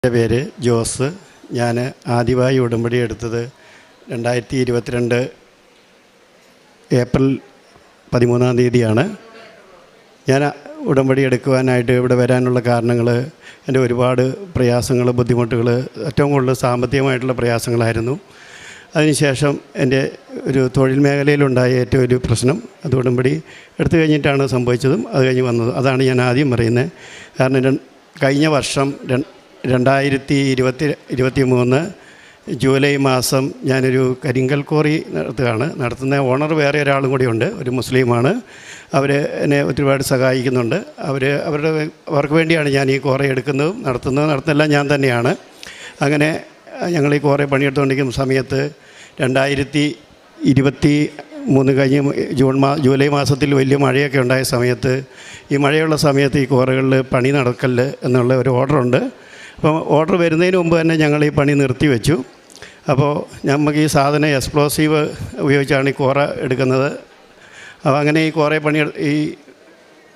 എൻ്റെ പേര് ജോസ്. ഞാൻ ആദ്യമായി ഉടമ്പടി എടുത്തത് 2022 ഏപ്രിൽ 13 ഞാൻ ഉടമ്പടി എടുക്കുവാനായിട്ട് ഇവിടെ വരാനുള്ള കാരണങ്ങൾ എൻ്റെ ഒരുപാട് പ്രയാസങ്ങൾ, ബുദ്ധിമുട്ടുകൾ, ഏറ്റവും കൂടുതൽ സാമ്പത്തികമായിട്ടുള്ള പ്രയാസങ്ങളായിരുന്നു. അതിനുശേഷം എൻ്റെ ഒരു തൊഴിൽ മേഖലയിലുണ്ടായ ഏറ്റവും ഒരു പ്രശ്നം അത് ഉടമ്പടി എടുത്തു കഴിഞ്ഞിട്ടാണ് സംഭവിച്ചതും അത് കഴിഞ്ഞ് വന്നതും. അതാണ് ഞാൻ ആദ്യം പറയുന്നത്. കാരണം കഴിഞ്ഞ വർഷം 2023 ജൂലൈ മാസം ഞാനൊരു കരിങ്കൽ കോറി നടത്തുന്ന ഓണർ വേറെ ഒരാളും കൂടിയുണ്ട്, ഒരു മുസ്ലിമാണ്. അവർ എന്നെ ഒരുപാട് സഹായിക്കുന്നുണ്ട്. അവർക്ക് വേണ്ടിയാണ് ഞാൻ ഈ കോറ നടത്തുന്നതെല്ലാം ഞാൻ തന്നെയാണ്. അങ്ങനെ ഞങ്ങൾ ഈ കോറ പണിയെടുത്തുകൊണ്ടിരിക്കുന്ന സമയത്ത് 2023 കഴിഞ്ഞ് ജൂലൈ മാസത്തിൽ വലിയ മഴയൊക്കെ ഉണ്ടായ സമയത്ത്, ഈ മഴയുള്ള സമയത്ത് ഈ കോറകളിൽ പണി നടക്കല്ല് എന്നുള്ള ഒരു ഓർഡറുണ്ട്. അപ്പോൾ ഓർഡർ വരുന്നതിന് മുമ്പ് തന്നെ ഞങ്ങൾ ഈ പണി നിർത്തിവെച്ചു. അപ്പോൾ നമുക്ക് ഈ സാധനം എക്സ്പ്ലോസീവ് ഉപയോഗിച്ചാണ് ഈ കോറ എടുക്കുന്നത്. അപ്പോൾ അങ്ങനെ ഈ കോറ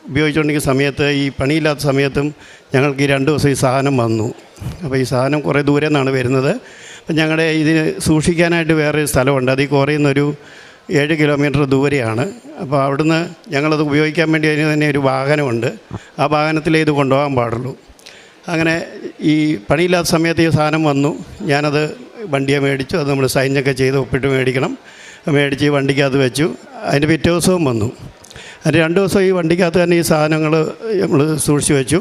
ഉപയോഗിച്ചുകൊണ്ടിരിക്കുന്ന സമയത്ത്, ഈ പണിയില്ലാത്ത സമയത്തും ഞങ്ങൾക്ക് ഈ 2 ദിവസം ഈ സാധനം വന്നു. അപ്പോൾ ഈ സാധനം കുറേ ദൂരെ നിന്നാണ് വരുന്നത്. അപ്പം ഞങ്ങളുടെ ഇതിന് സൂക്ഷിക്കാനായിട്ട് വേറൊരു സ്ഥലമുണ്ട്. അത് ഈ കോറയിൽ നിന്നൊരു 7 കിലോമീറ്റർ ദൂരെയാണ്. അപ്പോൾ അവിടുന്ന് ഞങ്ങളത് ഉപയോഗിക്കാൻ വേണ്ടി അതിന് തന്നെ ഒരു വാഹനമുണ്ട്. ആ വാഹനത്തിലേ ഇത് കൊണ്ടുപോകാൻ പാടുള്ളൂ. അങ്ങനെ ഈ പണിയില്ലാത്ത സമയത്ത് ഈ സാധനം വന്നു. ഞാനത് വണ്ടിയെ മേടിച്ചു. അത് നമ്മൾ സൈനൊക്കെ ചെയ്ത് ഒപ്പിട്ട് മേടിച്ച് ഈ വണ്ടിക്കകത്ത് വെച്ചു. അതിൻ്റെ പിറ്റേ ദിവസവും വന്നു. അതിന് 2 ദിവസം ഈ വണ്ടിക്കകത്ത് തന്നെ ഈ സാധനങ്ങൾ നമ്മൾ സൂക്ഷിച്ച് വെച്ചു.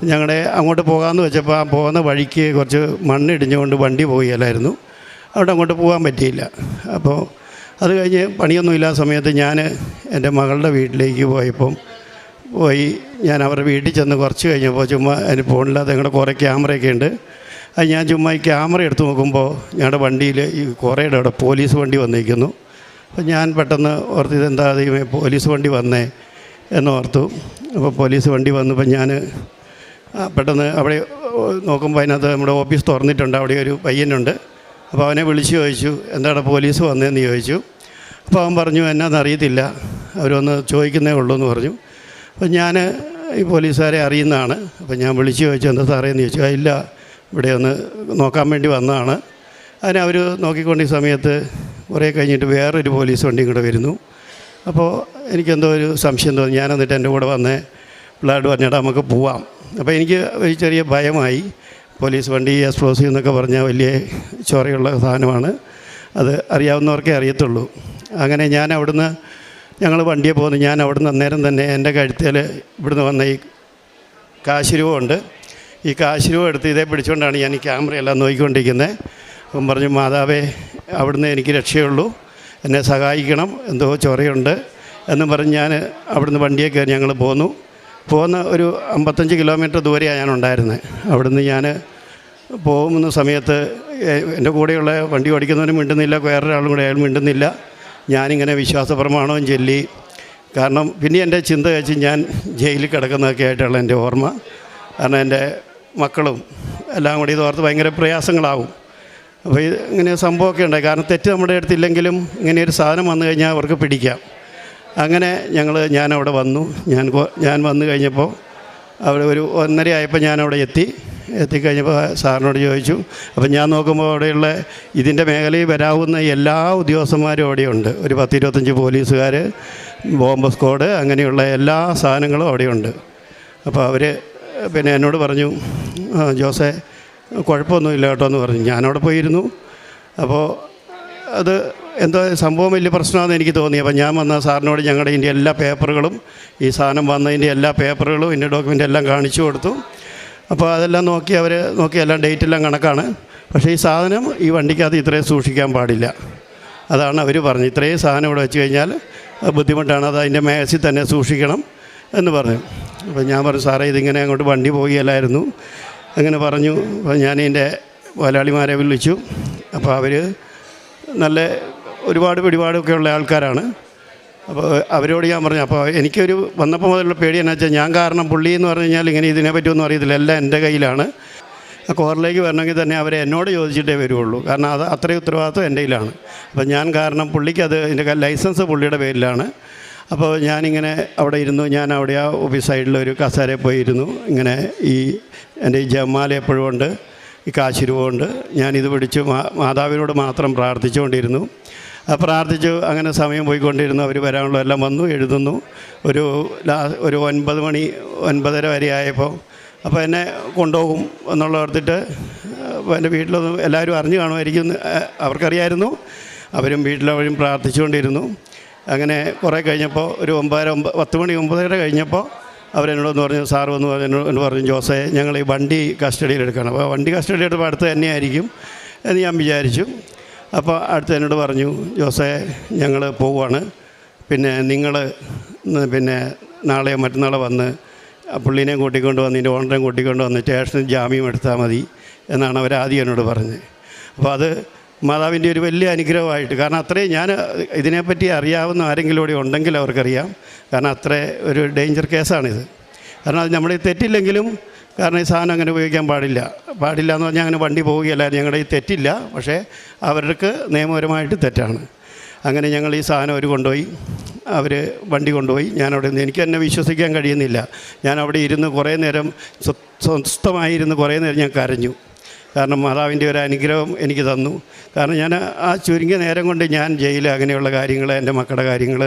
ഞങ്ങളുടെ അങ്ങോട്ട് പോകാമെന്ന് വെച്ചപ്പോൾ ആ പോകുന്ന വഴിക്ക് കുറച്ച് മണ്ണിടിഞ്ഞുകൊണ്ട് വണ്ടി പോവുകയില്ലായിരുന്നു. അവിടെ അങ്ങോട്ട് പോകാൻ പറ്റിയില്ല. അപ്പോൾ അത് കഴിഞ്ഞ് പണിയൊന്നുമില്ലാത്ത സമയത്ത് ഞാൻ എൻ്റെ മകളുടെ വീട്ടിലേക്ക് ഞാൻ അവരുടെ വീട്ടിൽ ചെന്ന് കുറച്ച് കഴിഞ്ഞപ്പോൾ ചുമ്മാ അതിന് ഫോണില്ലാതെ ഞങ്ങളുടെ കുറേ ക്യാമറയൊക്കെ ഉണ്ട്. അത് ഞാൻ ചുമ്മാ ഈ ക്യാമറ എടുത്ത് നോക്കുമ്പോൾ ഞങ്ങളുടെ വണ്ടിയിൽ ഈ കുറേയുടെ അവിടെ പോലീസ് വണ്ടി വന്നിരിക്കുന്നു. അപ്പോൾ ഞാൻ പെട്ടെന്ന് ഓർത്ത് ഇതെന്താ പോലീസ് വണ്ടി വന്നേ എന്നോർത്തു. അപ്പോൾ പോലീസ് വണ്ടി വന്നപ്പോൾ ഞാൻ പെട്ടെന്ന് അവിടെ നോക്കുമ്പോൾ അതിനകത്ത് നമ്മുടെ ഓഫീസ് തുറന്നിട്ടുണ്ട്. അവിടെ ഒരു പയ്യനുണ്ട്. അപ്പോൾ അവനെ വിളിച്ച് ചോദിച്ചു, എന്താണ് പോലീസ് വന്നതെന്ന് ചോദിച്ചു. അപ്പോൾ അവൻ പറഞ്ഞു, എന്നാന്നറിയത്തില്ല, അവരൊന്ന് ചോദിക്കുന്നേ ഉള്ളൂ എന്ന് പറഞ്ഞു. അപ്പോൾ ഞാൻ ഈ പോലീസുകാരെ അറിയുന്നതാണ്. അപ്പോൾ ഞാൻ വിളിച്ച് ചോദിച്ചു, എന്താ സാറേ എന്ന് ചോദിച്ചു. ഇല്ല, ഇവിടെ ഒന്ന് നോക്കാൻ വേണ്ടി വന്നതാണ്. അതിനെ അവർ നോക്കിക്കൊണ്ട സമയത്ത് കുറേ കഴിഞ്ഞിട്ട് വേറൊരു പോലീസ് വണ്ടി കൂടെ വരുന്നു. അപ്പോൾ എനിക്കെന്തോ ഒരു സംശയം തോന്നി. ഞാൻ എന്നിട്ട് എൻ്റെ കൂടെ വന്ന് പിള്ളേരോട് പറഞ്ഞിട്ട് നമുക്ക് പോവാം. അപ്പോൾ എനിക്ക് ഒരു ചെറിയ ഭയമായി. പോലീസ് വണ്ടി എക്സ്പ്ലോസീവ് എന്നൊക്കെ പറഞ്ഞാൽ വലിയ ചോരയുള്ള സാധനമാണ്. അത് അറിയാവുന്നവർക്കേ അറിയത്തുള്ളൂ. അങ്ങനെ ഞങ്ങൾ വണ്ടിയെ പോകുന്നു. ഞാൻ അവിടുന്ന് അന്നേരം തന്നെ എൻ്റെ കഴുത്തിൽ ഇവിടുന്ന് വന്ന ഈ കാശുരൂപമുണ്ട്. ഈ കാശുരൂപം എടുത്ത് ഇതേ പിടിച്ചുകൊണ്ടാണ് ഞാൻ ഈ ക്യാമറയെല്ലാം നോക്കിക്കൊണ്ടിരിക്കുന്നത്. അപ്പം പറഞ്ഞു, മാതാവേ, അവിടുന്ന് എനിക്ക് രക്ഷയുള്ളൂ, എന്നെ സഹായിക്കണം, എന്തോ ചൊറയുണ്ട് എന്നും പറഞ്ഞ് ഞാൻ അവിടുന്ന് വണ്ടിയെ കയറി ഞങ്ങൾ പോകുന്ന ഒരു 55 കിലോമീറ്റർ ദൂരെയാണ് ഞാൻ ഉണ്ടായിരുന്നത്. അവിടുന്ന് ഞാൻ പോകുന്ന സമയത്ത് എൻ്റെ കൂടെയുള്ള വണ്ടി ഓടിക്കുന്നവനും മിണ്ടുന്നില്ല, വേറൊരാളും കൂടെ അയാൾ മിണ്ടുന്നില്ല. ഞാനിങ്ങനെ വിശ്വാസപ്രമാണവും ചൊല്ലി. കാരണം പിന്നെ എൻ്റെ ചിന്ത വെച്ച് ഞാൻ ജയിലിൽ കിടക്കുന്നതൊക്കെ ആയിട്ടുള്ള എൻ്റെ ഓർമ്മ. കാരണം എൻ്റെ മക്കളും എല്ലാം കൂടി ഇത് ഓർത്ത് ഭയങ്കര പ്രയാസങ്ങളാവും. അപ്പോൾ ഇങ്ങനെ സംഭവമൊക്കെ ഉണ്ടായി. കാരണം തെറ്റ് നമ്മുടെ അടുത്തില്ലെങ്കിലും ഇങ്ങനെയൊരു സാധനം വന്നു കഴിഞ്ഞാൽ അവർക്ക് പിടിക്കാം. അങ്ങനെ ഞാൻ അവിടെ വന്നു. ഞാൻ വന്നു കഴിഞ്ഞപ്പോൾ അവിടെ ഒരു 1:30 ആയപ്പോൾ ഞാനവിടെ എത്തിക്കഴിഞ്ഞപ്പോൾ സാറിനോട് ചോദിച്ചു. അപ്പം ഞാൻ നോക്കുമ്പോൾ അവിടെയുള്ള ഇതിൻ്റെ മേഖലയിൽ വരാവുന്ന എല്ലാ ഉദ്യോഗസ്ഥന്മാരും അവിടെയുണ്ട്. ഒരു 10-25 പോലീസുകാർ, ബോംബ് സ്ക്വാഡ്, അങ്ങനെയുള്ള എല്ലാ സാധനങ്ങളും അവിടെയുണ്ട്. അപ്പോൾ അവർ പിന്നെ എന്നോട് പറഞ്ഞു, ജോസേ, കുഴപ്പമൊന്നുമില്ല കേട്ടോ എന്ന് പറഞ്ഞു. ഞാനവിടെ പോയിരുന്നു. അപ്പോൾ അത് എന്തോ സംഭവം വലിയ പ്രശ്നമാണെന്ന് എനിക്ക് തോന്നി. അപ്പോൾ ഞാൻ വന്ന സാറിനോട് ഞങ്ങളുടെ ഇതിൻ്റെ എല്ലാ പേപ്പറുകളും, ഈ സാധനം വന്നതിൻ്റെ എല്ലാ പേപ്പറുകളും, ഇതിൻ്റെ ഡോക്യുമെൻ്റ് എല്ലാം കാണിച്ചു കൊടുത്തു. അപ്പോൾ അതെല്ലാം നോക്കി എല്ലാം ഡേറ്റെല്ലാം കണക്കാണ്. പക്ഷേ ഈ സാധനം ഈ വണ്ടിക്കകത്ത് ഇത്രയും സൂക്ഷിക്കാൻ പാടില്ല. അതാണ് അവർ പറഞ്ഞു. ഇത്രയും സാധനം ഇവിടെ വെച്ച് കഴിഞ്ഞാൽ ബുദ്ധിമുട്ടാണ്, അത് അതിൻ്റെ മേശയിൽ തന്നെ സൂക്ഷിക്കണം എന്ന് പറഞ്ഞു. അപ്പോൾ ഞാൻ പറഞ്ഞു, സാറേ, ഇതിങ്ങനെ അങ്ങോട്ട് വണ്ടി പോവുകയല്ലായിരുന്നു അങ്ങനെ പറഞ്ഞു. അപ്പോൾ ഞാൻ ഇതിൻ്റെ മുതലാളിമാരെ വിളിച്ചു. അപ്പോൾ അവർ നല്ല ഒരുപാട് പിടിപാടൊക്കെ ഉള്ള ആൾക്കാരാണ്. അപ്പോൾ അവരോട് ഞാൻ പറഞ്ഞു. അപ്പോൾ എനിക്കൊരു വന്നപ്പോൾ മുതലുള്ള പേടി എന്നാ വെച്ചാൽ, ഞാൻ കാരണം പുള്ളി എന്ന് പറഞ്ഞു കഴിഞ്ഞാൽ ഇങ്ങനെ ഇതിനെപ്പറ്റിയൊന്നും അറിയത്തില്ല, എല്ലാം എൻ്റെ കയ്യിലാണ്. ആ കോറിലേക്ക് വരണമെങ്കിൽ തന്നെ അവരെ എന്നോട് ചോദിച്ചിട്ടേ വരുള്ളൂ. കാരണം അത് അത്രയും ഉത്തരവാദിത്വം എൻ്റെ കയ്യിലാണ്. അപ്പോൾ ഞാൻ കാരണം പുള്ളിക്ക് ഇതിൻ്റെ ലൈസൻസ് പുള്ളിയുടെ പേരിലാണ്. അപ്പോൾ ഞാനിങ്ങനെ അവിടെ ഇരുന്നു. ഞാൻ അവിടെ ആ ഓഫീസ് സൈഡിലൊരു കസേരയിൽ പോയിരുന്നു. ഇങ്ങനെ എൻ്റെ ഈ ജമാല എപ്പോഴും ഉണ്ട്. ഈ കാശുരൂപമുണ്ട്. ഞാനിത് പിടിച്ച് മാതാവിനോട് മാത്രം പ്രാർത്ഥിച്ചുകൊണ്ടിരുന്നു. പ്രാർത്ഥിച്ചു. അങ്ങനെ സമയം പോയിക്കൊണ്ടിരുന്നു. അവർ വരാനുള്ള എല്ലാം വന്നു, എഴുതുന്നു. ഒരു 9 മണി 9:30 വരെ ആയപ്പോൾ അപ്പോൾ എന്നെ കൊണ്ടുപോകും എന്നുള്ള ഓർത്തിട്ട് എൻ്റെ വീട്ടിലൊന്നും എല്ലാവരും അറിഞ്ഞു കാണുമായിരിക്കും, അവർക്കറിയായിരുന്നു. അവരും വീട്ടിലവരും പ്രാർത്ഥിച്ചുകൊണ്ടിരുന്നു. അങ്ങനെ കുറേ കഴിഞ്ഞപ്പോൾ ഒരു 10 മണി 9:30 കഴിഞ്ഞപ്പോൾ അവരെന്നോടൊന്ന് പറഞ്ഞു, സാർ വന്ന് എന്നോട് പറഞ്ഞു, ജോസേ ഞങ്ങൾ ഈ വണ്ടി കസ്റ്റഡിയിലെടുക്കണം. അപ്പോൾ വണ്ടി കസ്റ്റഡിയിലെടുപ്പോൾ അടുത്ത് തന്നെയായിരിക്കും എന്ന് ഞാൻ വിചാരിച്ചു. അപ്പോൾ അടുത്ത് എന്നോട് പറഞ്ഞു, ജോസേ ഞങ്ങൾ പോവുകയാണ്, പിന്നെ നിങ്ങൾ പിന്നെ നാളെയോ മറ്റന്നാളോ വന്ന് പുള്ളീനെയും കൂട്ടിക്കൊണ്ട് വന്ന് ഇതിൻ്റെ ഓണറേയും കൂട്ടിക്കൊണ്ട് വന്ന് സ്റ്റേഷനിൽ ജാമ്യം എടുത്താൽ മതി എന്നാണ് അവരാദ്യം എന്നോട് പറഞ്ഞത്. അപ്പോൾ അത് മാതാവിൻ്റെ ഒരു വലിയ അനുഗ്രഹമായിട്ട്, കാരണം അത്രയും ഞാൻ ഇതിനെപ്പറ്റി അറിയാവുന്ന ആരെങ്കിലും കൂടി ഉണ്ടെങ്കിൽ അവർക്കറിയാം. കാരണം അത്ര ഒരു ഡേഞ്ചർ കേസാണിത്. കാരണം അത് നമ്മൾ തെറ്റില്ലെങ്കിലും, കാരണം ഈ സാധനം അങ്ങനെ ഉപയോഗിക്കാൻ പാടില്ല എന്ന് പറഞ്ഞാൽ അങ്ങനെ വണ്ടി പോവുകയല്ല. ഞങ്ങളുടെ ഈ തെറ്റില്ല, പക്ഷേ അവർക്ക് നിയമപരമായിട്ട് തെറ്റാണ്. അങ്ങനെ ഞങ്ങൾ ഈ സാധനം അവർ കൊണ്ടുപോയി, അവർ വണ്ടി കൊണ്ടുപോയി. ഞാനവിടെ നിന്ന് എനിക്ക് തന്നെ വിശ്വസിക്കാൻ കഴിയുന്നില്ല. ഞാനവിടെ ഇരുന്ന് കുറേ നേരം സ്വസ്ഥമായിരുന്ന് കുറേ നേരം ഞാൻ കരഞ്ഞു. കാരണം മാതാവിൻ്റെ ഒരു അനുഗ്രഹം എനിക്ക് തന്നു. കാരണം ഞാൻ ആ ചുരുങ്ങിയ നേരം കൊണ്ട് ഞാൻ ജയിൽ, അങ്ങനെയുള്ള കാര്യങ്ങൾ, എൻ്റെ മക്കളുടെ കാര്യങ്ങൾ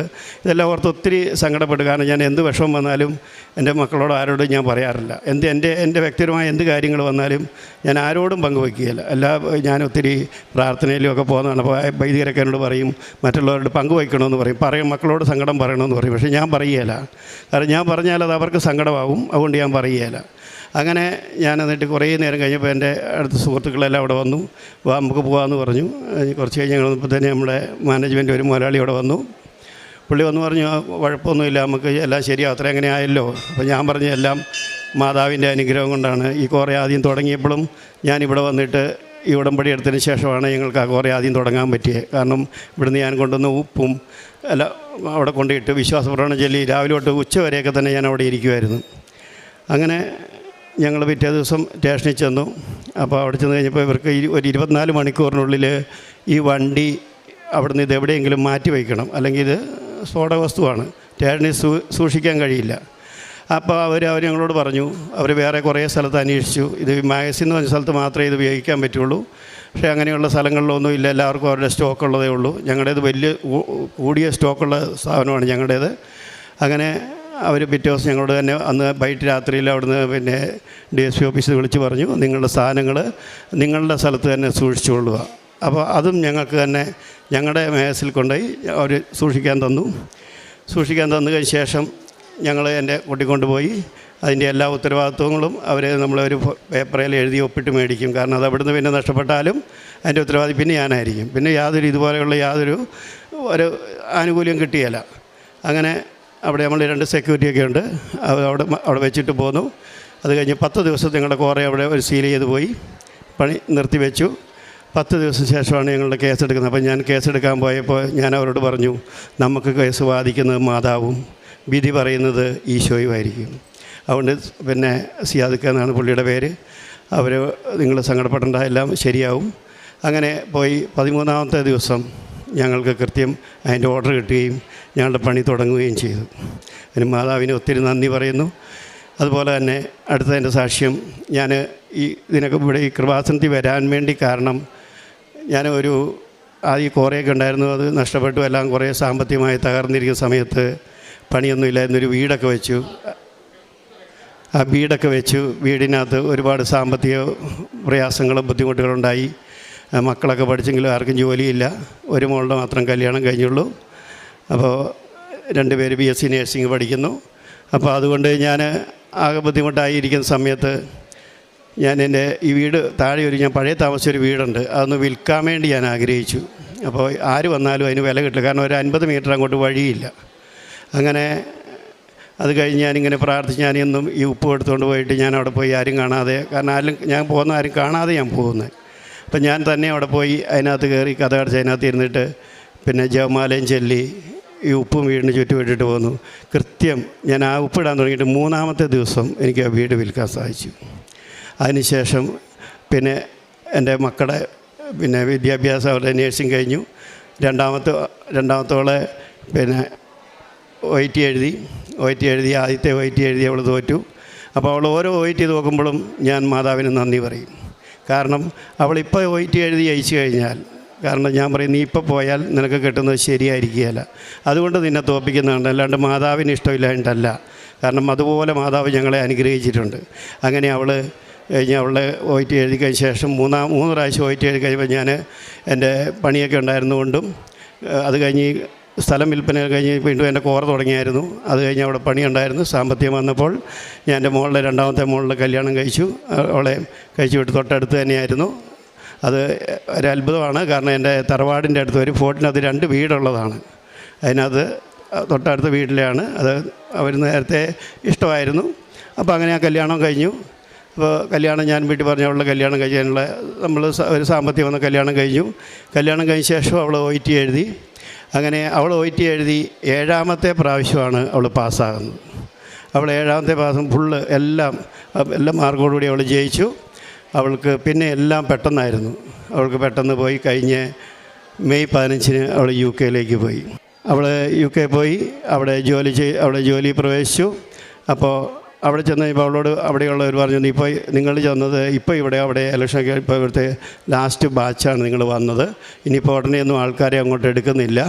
ഇതെല്ലാം ഓർത്ത് ഒത്തിരി സങ്കടപ്പെട്ടു. കാരണം ഞാൻ എന്ത് വിഷമം വന്നാലും എൻ്റെ മക്കളോട് ആരോടും ഞാൻ പറയാറില്ല. എൻ്റെ വ്യക്തിപരമായ എന്ത് കാര്യങ്ങൾ വന്നാലും ഞാൻ ആരോടും പങ്കുവയ്ക്കുകയില്ല. ഞാൻ ഒത്തിരി പ്രാർത്ഥനയിലും ഒക്കെ പോകുന്നതാണ്. അപ്പോൾ വൈദികരൊക്കെ എന്നോട് പറയും, മറ്റുള്ളവരോട് പങ്കുവയ്ക്കണമെന്ന് പറയും, മക്കളോട് സങ്കടം പറയണമെന്ന് പറയും. പക്ഷേ ഞാൻ പറയുകയില്ല. കാരണം ഞാൻ പറഞ്ഞാൽ അത് അവർക്ക് സങ്കടമാകും. അതുകൊണ്ട് ഞാൻ പറയുകയില്ല. അങ്ങനെ ഞാൻ എന്നിട്ട് കുറേ നേരം കഴിഞ്ഞപ്പോൾ എൻ്റെ അടുത്ത സുഹൃത്തുക്കളെല്ലാം അവിടെ വന്നു. നമുക്ക് പോകാമെന്ന് പറഞ്ഞു. കുറച്ച് കഴിഞ്ഞ് ഞങ്ങൾ വന്നപ്പോൾ തന്നെ നമ്മുടെ മാനേജ്മെൻറ്റ് ഒരു മുതലാളി അവിടെ വന്നു. പുള്ളി വന്ന് പറഞ്ഞു, കുഴപ്പമൊന്നുമില്ല, നമുക്ക് എല്ലാം ശരിയാവും, അത്ര അങ്ങനെ ആയല്ലോ. അപ്പോൾ ഞാൻ പറഞ്ഞു, എല്ലാം മാതാവിൻ്റെ അനുഗ്രഹം കൊണ്ടാണ്. ഈ കുറേ ആദ്യം തുടങ്ങിയപ്പോഴും ഞാനിവിടെ വന്നിട്ട് ഈ ഉടമ്പടി എടുത്തതിന് ശേഷമാണ് ഞങ്ങൾക്ക് ആ കുറേ ആദ്യം തുടങ്ങാൻ പറ്റിയത്. കാരണം ഇവിടുന്ന് ഞാൻ കൊണ്ടുവന്ന ഉപ്പും എല്ലാം അവിടെ കൊണ്ടിട്ട് വിശ്വാസപ്രകടനം ചൊല്ലി രാവിലെ തൊട്ട് ഉച്ച വരെയൊക്കെ തന്നെ ഞാൻ അവിടെ ഇരിക്കുമായിരുന്നു. അങ്ങനെ ഞങ്ങൾ പിറ്റേ ദിവസം സ്റ്റേഷനിൽ ചെന്നു. അപ്പോൾ അവിടെ ചെന്ന് കഴിഞ്ഞപ്പോൾ ഇവർക്ക് ഒരു 24 മണിക്കൂറിനുള്ളിൽ ഈ വണ്ടി അവിടുന്ന് ഇത് എവിടെയെങ്കിലും മാറ്റി വയ്ക്കണം, അല്ലെങ്കിൽ ഇത് സ്ഫോടക വസ്തുവാണ്, സ്റ്റേഷനിൽ സൂക്ഷിക്കാൻ കഴിയില്ല. അപ്പോൾ അവർ ഞങ്ങളോട് പറഞ്ഞു, അവർ വേറെ കുറേ സ്ഥലത്ത് അന്വേഷിച്ചു. ഇത് മാഗസിൻ എന്ന് പറഞ്ഞ സ്ഥലത്ത് മാത്രമേ ഇത് ഉപയോഗിക്കാൻ പറ്റുള്ളൂ. പക്ഷേ അങ്ങനെയുള്ള സ്ഥലങ്ങളിലൊന്നും ഇല്ല, എല്ലാവർക്കും അവരുടെ സ്റ്റോക്കുള്ളതേ ഉള്ളൂ. ഞങ്ങളുടേത് വലിയ കൂടിയ സ്റ്റോക്കുള്ള സ്ഥാപനമാണ് ഞങ്ങളുടേത്. അങ്ങനെ അവർ പിറ്റേ ദിവസം ഞങ്ങളോട് തന്നെ അന്ന് വൈകിട്ട് രാത്രിയിൽ അവിടുന്ന് പിന്നെ DSP ഓഫീസിൽ വിളിച്ച് പറഞ്ഞു, നിങ്ങളുടെ സാധനങ്ങൾ നിങ്ങളുടെ സ്ഥലത്ത് തന്നെ സൂക്ഷിച്ചുകൊള്ളുക. അപ്പോൾ അതും ഞങ്ങൾക്ക് തന്നെ ഞങ്ങളുടെ മേസിൽ കൊണ്ടുപോയി അവർ സൂക്ഷിക്കാൻ തന്നു കഴിഞ്ഞ ശേഷം ഞങ്ങൾ എൻ്റെ കൂട്ടിക്കൊണ്ടുപോയി അതിൻ്റെ എല്ലാ ഉത്തരവാദിത്വങ്ങളും നമ്മളൊരു പേപ്പറിൽ എഴുതി ഒപ്പിട്ട് മേടിക്കും. കാരണം അത് അവിടുന്ന് പിന്നെ നഷ്ടപ്പെട്ടാലും അതിൻ്റെ ഉത്തരവാദി പിന്നെ ഞാനായിരിക്കും. പിന്നെ ഇതുപോലെയുള്ള യാതൊരു ആനുകൂല്യം കിട്ടിയല്ല. അങ്ങനെ അവിടെ നമ്മൾ 2 സെക്യൂരിറ്റിയൊക്കെ ഉണ്ട്, അവിടെ വെച്ചിട്ട് പോന്നു. അത് കഴിഞ്ഞ് 10 ദിവസം ഞങ്ങളുടെ കുറേ അവിടെ ഒരു സീൽ ചെയ്ത് പോയി പണി നിർത്തിവെച്ചു. 10 ദിവസം ശേഷമാണ് ഞങ്ങളുടെ കേസെടുക്കുന്നത്. അപ്പോൾ ഞാൻ കേസെടുക്കാൻ പോയപ്പോൾ ഞാൻ അവരോട് പറഞ്ഞു, നമുക്ക് കേസ് വാദിക്കുന്നത് മാതാവും വിധി പറയുന്നത് ഈശോയുമായിരിക്കും. അതുകൊണ്ട് പിന്നെ സിയാദ് എന്നാണ് പുള്ളിയുടെ പേര്. നിങ്ങൾ സങ്കടപ്പെടേണ്ട, എല്ലാം ശരിയാവും. അങ്ങനെ പോയി 13ാമത്തെ ദിവസം ഞങ്ങൾക്ക് കൃത്യം അതിൻ്റെ ഓർഡർ കിട്ടുകയും ഞങ്ങളുടെ പണി തുടങ്ങുകയും ചെയ്തു. അതിന് മാതാവിന് ഒത്തിരി നന്ദി പറയുന്നു. അതുപോലെ തന്നെ അടുത്തതിൻ്റെ സാക്ഷ്യം, ഞാൻ ഇതിനൊക്കെ ഇവിടെ ഈ കൃപാസനത്തിൽ വരാൻ വേണ്ടി കാരണം, ഞാൻ ആദ്യം കുറേയൊക്കെ ഉണ്ടായിരുന്നു, അത് നഷ്ടപ്പെട്ടു. എല്ലാം കുറേ സാമ്പത്തികമായി തകർന്നിരിക്കുന്ന സമയത്ത് പണിയൊന്നുമില്ലായിരുന്നൊരു വീടൊക്കെ വെച്ചു. ആ വീടൊക്കെ വെച്ചു. വീടിനകത്ത് ഒരുപാട് സാമ്പത്തിക പ്രയാസങ്ങളും ബുദ്ധിമുട്ടുകളുണ്ടായി. മക്കളൊക്കെ പഠിച്ചെങ്കിലും ആർക്കും ജോലിയില്ല. ഒരു മോളുടെ മാത്രം കല്യാണം കഴിഞ്ഞുള്ളൂ. അപ്പോൾ 2 പേര് BSc നേഴ്സിംഗ് പഠിക്കുന്നു. അപ്പോൾ അതുകൊണ്ട് ഞാൻ ആകെ ബുദ്ധിമുട്ടായിരിക്കുന്ന സമയത്ത് എൻ്റെ ഈ വീട് താഴെ ഞാൻ പഴയ താമസിച്ചൊരു വീടുണ്ട്, അതൊന്ന് വിൽക്കാൻ വേണ്ടി ഞാൻ ആഗ്രഹിച്ചു. അപ്പോൾ ആര് വന്നാലും അതിന് വില കിട്ടില്ല, കാരണം ഒരു 50 മീറ്റർ അങ്ങോട്ട് വഴിയില്ല. അങ്ങനെ അത് കഴിഞ്ഞ് ഞാനിങ്ങനെ പ്രാർത്ഥിച്ച് ഞാനെന്നും ഈ ഉപ്പ് എടുത്തുകൊണ്ട് പോയിട്ട് ഞാൻ അവിടെ പോയി ആരും കാണാതെ, കാരണം ഞാൻ ആരും കാണാതെ ഞാൻ പോകുന്നത്. അപ്പം ഞാൻ തന്നെ അവിടെ പോയി അതിനകത്ത് കയറി കഥ കടച്ച് അതിനകത്ത് ഇരുന്നിട്ട് പിന്നെ ജപമാലയും ചൊല്ലി ഈ ഉപ്പും വീടിന് ചുറ്റും ഇട്ടിട്ട് പോന്നു. കൃത്യം ഞാൻ ആ ഉപ്പിടാൻ തുടങ്ങിയിട്ട് 3ാമത്തെ ദിവസം എനിക്ക് ആ വീട് വിൽക്കാൻ സാധിച്ചു. അതിനുശേഷം പിന്നെ എൻ്റെ മക്കളുടെ പിന്നെ വിദ്യാഭ്യാസം, അവരുടെ നേഴ്സിംഗ് കഴിഞ്ഞു. രണ്ടാമത്തോളെ പിന്നെ OIT എഴുതി. ആദ്യത്തെ OIT എഴുതി അവൾ തോറ്റു. അപ്പോൾ അവൾ ഓരോ OIT നോക്കുമ്പോഴും ഞാൻ മാതാവിന് നന്ദി പറയും. കാരണം അവളിപ്പോൾ OIT എഴുതി അയച്ചു കഴിഞ്ഞാൽ, കാരണം ഞാൻ പറയും നീ ഇപ്പോൾ പോയാൽ നിനക്ക് കിട്ടുന്നത് ശരിയായിരിക്കുകയില്ല, അതുകൊണ്ട് നിന്നെ തോൽപ്പിക്കുന്നതാണ്, അല്ലാണ്ട് മാതാവിന് ഇഷ്ടമില്ലായിട്ടല്ല. കാരണം അതുപോലെ മാതാവ് ഞങ്ങളെ അനുഗ്രഹിച്ചിട്ടുണ്ട്. അങ്ങനെ അവൾ കഴിഞ്ഞ് അവളുടെ OIT എഴുതി കഴിഞ്ഞ ശേഷം 3 പ്രാവശ്യം OIT എഴുതി കഴിയുമ്പോൾ ഞാൻ എൻ്റെ പണിയൊക്കെ ഉണ്ടായിരുന്നുകൊണ്ടും അത് കഴിഞ്ഞ് സ്ഥലം വിൽപ്പന കഴിഞ്ഞ് വീണ്ടും എൻ്റെ കോറ തുടങ്ങിയായിരുന്നു. അത് കഴിഞ്ഞ് അവിടെ പണിയുണ്ടായിരുന്നു. സാമ്പത്തികം വന്നപ്പോൾ ഞാൻ എൻ്റെ മോളുടെ 2ാമത്തെ മോളുടെ കല്യാണം കഴിച്ചു. അവളെ കഴിച്ചു വിട്ട് തൊട്ടടുത്ത് തന്നെയായിരുന്നു. അത് ഒരു അത്ഭുതമാണ്. കാരണം എൻ്റെ തറവാടിൻ്റെ അടുത്ത് ഒരു ഫോർട്ടിനകത്ത് 2 വീടുള്ളതാണ്. അതിനകത്ത് തൊട്ടടുത്ത വീട്ടിലാണ്. അത് അവർ നേരത്തെ ഇഷ്ടമായിരുന്നു. അപ്പോൾ അങ്ങനെ ആ കല്യാണം കഴിഞ്ഞു. അപ്പോൾ കല്യാണം ഞാൻ വീട്ടിൽ പറഞ്ഞ അവളുടെ കല്യാണം കഴിക്കാനുള്ള നമ്മൾ ഒരു സാമ്പത്തികം വന്ന കല്യാണം കഴിഞ്ഞു. കല്യാണം കഴിഞ്ഞ ശേഷം അവൾ OIT എഴുതി. അങ്ങനെ അവൾ OIT എഴുതി 7ാമത്തെ പ്രാവശ്യമാണ് അവൾ പാസ്സാകുന്നത്. അവൾ 7ാമത്തെ പ്രാവശ്യം ഫുള്ള് എല്ലാ മാർക്കോടുകൂടി അവൾ ജയിച്ചു. അവൾക്ക് പിന്നെ എല്ലാം പെട്ടെന്നായിരുന്നു. അവൾക്ക് പെട്ടെന്ന് പോയി. കഴിഞ്ഞ മെയ് 15 അവൾ UK പോയി. അവൾ UK പോയി. അവിടെ ജോലി പ്രവേശിച്ചു. അപ്പോൾ അവിടെ ചെന്ന് കഴിയുമ്പോൾ അവളോട് അവിടെയുള്ളവർ പറഞ്ഞു, ഇപ്പോൾ നിങ്ങൾ ചെന്നത് അവിടെ ഇലക്ഷനൊക്കെ ഇപ്പോൾ ഇവിടുത്തെ ലാസ്റ്റ് ബാച്ചാണ് നിങ്ങൾ വന്നത്, ഇനിയിപ്പോൾ ഉടനെയൊന്നും ആൾക്കാരെ അങ്ങോട്ട് എടുക്കുന്നില്ല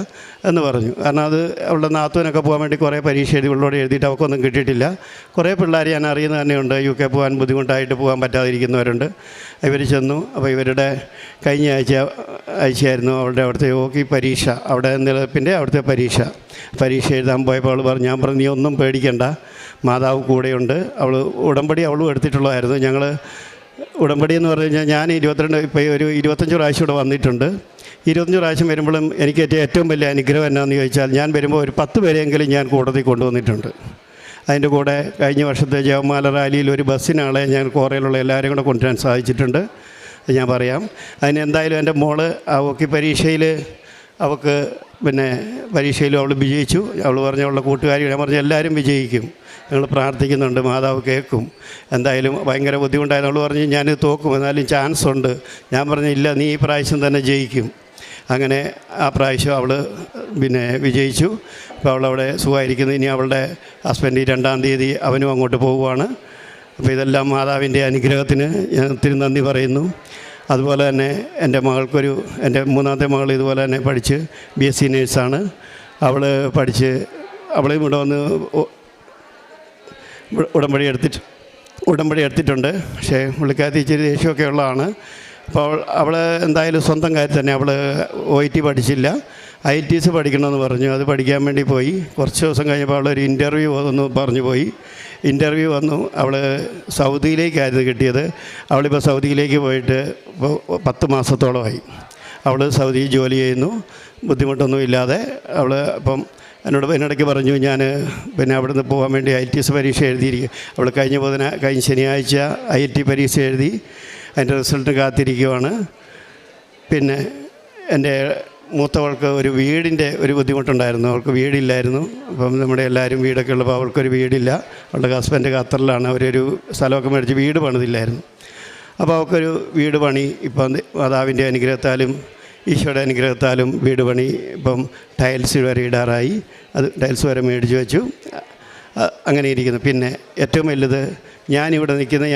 എന്ന് പറഞ്ഞു. കാരണം അത് അവളുടെ നാത്തൂനൊക്കെ പോകാൻ വേണ്ടി കുറേ പരീക്ഷ എഴുതി ഇവളോട് എഴുതിയിട്ട് അവൾക്കൊന്നും കിട്ടിയിട്ടില്ല. കുറേ പിള്ളേർ ഞാൻ അറിയുന്നത് തന്നെയുണ്ട് UK പോകാൻ ബുദ്ധിമുട്ടായിട്ട് പോകാൻ പറ്റാതിരിക്കുന്നവരുണ്ട്. ഇവർ ചെന്നു. അപ്പോൾ ഇവരുടെ കഴിഞ്ഞ ആഴ്ചയായിരുന്നു അവിടുത്തെ ഹോക്കി പരീക്ഷ, അവിടെ നിലനിൽപ്പിൻ്റെ അവിടുത്തെ പരീക്ഷ എഴുതാൻ പോയപ്പോൾ ഞാൻ പറഞ്ഞു നീ ഒന്നും പേടിക്കണ്ട, മാതാവ് കൂടെയുണ്ട്. അവളും എടുത്തിട്ടുള്ളതായിരുന്നു. ഞങ്ങൾ ഉടമ്പടി എന്ന് പറഞ്ഞു കഴിഞ്ഞാൽ ഞാൻ 25 പ്രാവശ്യം ഇവിടെ വന്നിട്ടുണ്ട്. 25 പ്രാവശ്യം വരുമ്പോഴും എനിക്ക് ഏറ്റവും വലിയ അനുഗ്രഹം എന്നാന്ന് ചോദിച്ചാൽ, ഞാൻ വരുമ്പോൾ ഒരു 10 പേരെങ്കിലും ഞാൻ കൂട്ടത്തിൽ കൊണ്ടുവന്നിട്ടുണ്ട്. അതിൻ്റെ കൂടെ കഴിഞ്ഞ വർഷത്തെ ജപമാല റാലിയിൽ ഒരു ബസ്സിനാളെ ഞാൻ കോറയിലുള്ള എല്ലാവരെയും കൂടെ കൊണ്ടുവരാൻ സാധിച്ചിട്ടുണ്ട്. ഞാൻ പറയാം. അതിന് എന്തായാലും എൻ്റെ മോള് ആ ഹോക്കി പരീക്ഷയിൽ അവൾക്ക് പരീക്ഷയിലും അവൾ വിജയിച്ചു. അവൾ പറഞ്ഞ അവളുടെ കൂട്ടുകാരി ഞാൻ പറഞ്ഞു എല്ലാവരും വിജയിക്കും, ഞങ്ങൾ പ്രാർത്ഥിക്കുന്നുണ്ട്, മാതാവ് കേൾക്കും. എന്തായാലും ഭയങ്കര ബുദ്ധിമുട്ടായിരുന്നു. അവൾ പറഞ്ഞ് ഞാൻ തോക്കും, എന്നാലും ചാൻസ് ഉണ്ട്. ഞാൻ പറഞ്ഞു ഇല്ല, നീ ഈ പ്രാവശ്യം തന്നെ ജയിക്കും. അങ്ങനെ ആ പ്രാവശ്യം അവൾ വിജയിച്ചു. അപ്പോൾ അവളവിടെ സുഖമായിരിക്കുന്നു. ഇനി അവളുടെ ഹസ്ബൻഡ് 2-ാം തീയതി അവനും അങ്ങോട്ട് പോവുകയാണ്. അപ്പോൾ ഇതെല്ലാം മാതാവിൻ്റെ അനുഗ്രഹത്തിന് ഞാൻ ഒത്തിരി നന്ദി പറയുന്നു. അതുപോലെ തന്നെ എൻ്റെ 3ാമത്തെ മകൾ ഇതുപോലെ തന്നെ പഠിച്ച് BSc നേഴ്സാണ്. അവളെയും ഇവിടെ വന്ന് ഉടമ്പടി എടുത്തിട്ടുണ്ട്. പക്ഷേ പുള്ളിക്കാരത്തി ഇച്ചിരി ദേഷ്യമൊക്കെ ഉള്ളതാണ്. അപ്പോൾ അവൾ എന്തായാലും സ്വന്തം കാര്യത്തിൽ തന്നെ അവൾ OIT പഠിച്ചില്ല, ITC പഠിക്കണമെന്ന് പറഞ്ഞു. അത് പഠിക്കാൻ വേണ്ടി പോയി. കുറച്ച് ദിവസം കഴിഞ്ഞപ്പോൾ അവളൊരു ഇൻ്റർവ്യൂ പറഞ്ഞു പോയി. ഇൻ്റർവ്യൂ വന്നു. അവൾ സൗദിയിലേക്കായിരുന്നു കിട്ടിയത്. അവളിപ്പോൾ സൗദിയിലേക്ക് പോയിട്ട് ഇപ്പോൾ 10 മാസത്തോളമായി. അവൾ സൗദിയിൽ ജോലി ചെയ്യുന്നു, ബുദ്ധിമുട്ടൊന്നും ഇല്ലാതെ. അവൾ അപ്പം എന്നോടയ്ക്ക് പറഞ്ഞു ഞാൻ അവിടുന്ന് പോകാൻ വേണ്ടി ITC പരീക്ഷ എഴുതിയിരിക്കും. അവൾ കഴിഞ്ഞ ശനിയാഴ്ച IIT പരീക്ഷ എഴുതി, അതിൻ്റെ റിസൾട്ട് കാത്തിരിക്കുവാണ്. പിന്നെ എൻ്റെ മൂത്തവൾക്ക് ഒരു വീടിൻ്റെ ഒരു ബുദ്ധിമുട്ടുണ്ടായിരുന്നു. അവൾക്ക് വീടില്ലായിരുന്നു. അപ്പം നമ്മുടെ എല്ലാവരും വീടൊക്കെ ഉള്ളപ്പോൾ അവൾക്കൊരു വീടില്ല. അവളുടെ ഹസ്ബൻഡ് ഖത്തറിലാണ്. അവരൊരു സ്ഥലമൊക്കെ മേടിച്ച് വീട് പണിതില്ലായിരുന്നു. അപ്പോൾ അവൾക്കൊരു വീട് പണി ഇപ്പം മാതാവിൻ്റെ അനുഗ്രഹത്താലും ഈശോയുടെ അനുഗ്രഹത്താലും വീട് പണി ഇപ്പം ടൈൽസ് വരെ ഇടാറായി. അത് ടൈൽസ് വരെ മേടിച്ച് വെച്ചു. അങ്ങനെ ഇരിക്കുന്നു. പിന്നെ ഏറ്റവും വലുത് ഞാനിവിടെ നിൽക്കുന്ന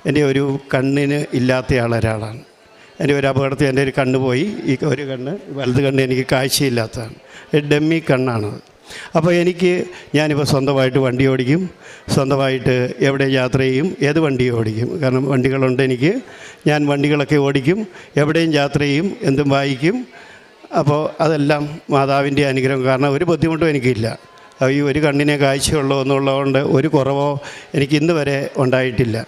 എൻ്റെ ഒരു കണ്ണിന് ഇല്ലാത്ത ഒരാളാണ്. എൻ്റെ ഒരു അപകടത്തിൽ എൻ്റെ ഒരു കണ്ണ് പോയി. ഈ ഒരു കണ്ണ്, വലത് കണ്ണ് എനിക്ക് കാഴ്ചയില്ലാത്തതാണ്. ഡമ്മി കണ്ണാണത്. അപ്പോൾ ഞാനിപ്പോൾ സ്വന്തമായിട്ട് വണ്ടി ഓടിക്കും, സ്വന്തമായിട്ട് എവിടെ യാത്ര ചെയ്യും, ഏത് വണ്ടിയും ഓടിക്കും. കാരണം വണ്ടികളുണ്ട് എനിക്ക്. ഞാൻ വണ്ടികളൊക്കെ ഓടിക്കും, എവിടെയും യാത്ര ചെയ്യും, എന്തും വായിക്കും. അപ്പോൾ അതെല്ലാം മാതാവിൻ്റെ അനുഗ്രഹം. കാരണം ഒരു ബുദ്ധിമുട്ടും എനിക്കില്ല. ഈ ഒരു കണ്ണിനെ കാഴ്ചയുള്ളൂ എന്നുള്ളതുകൊണ്ട് ഒരു കുറവോ എനിക്ക് ഇന്ന് വരെ ഉണ്ടായിട്ടില്ല.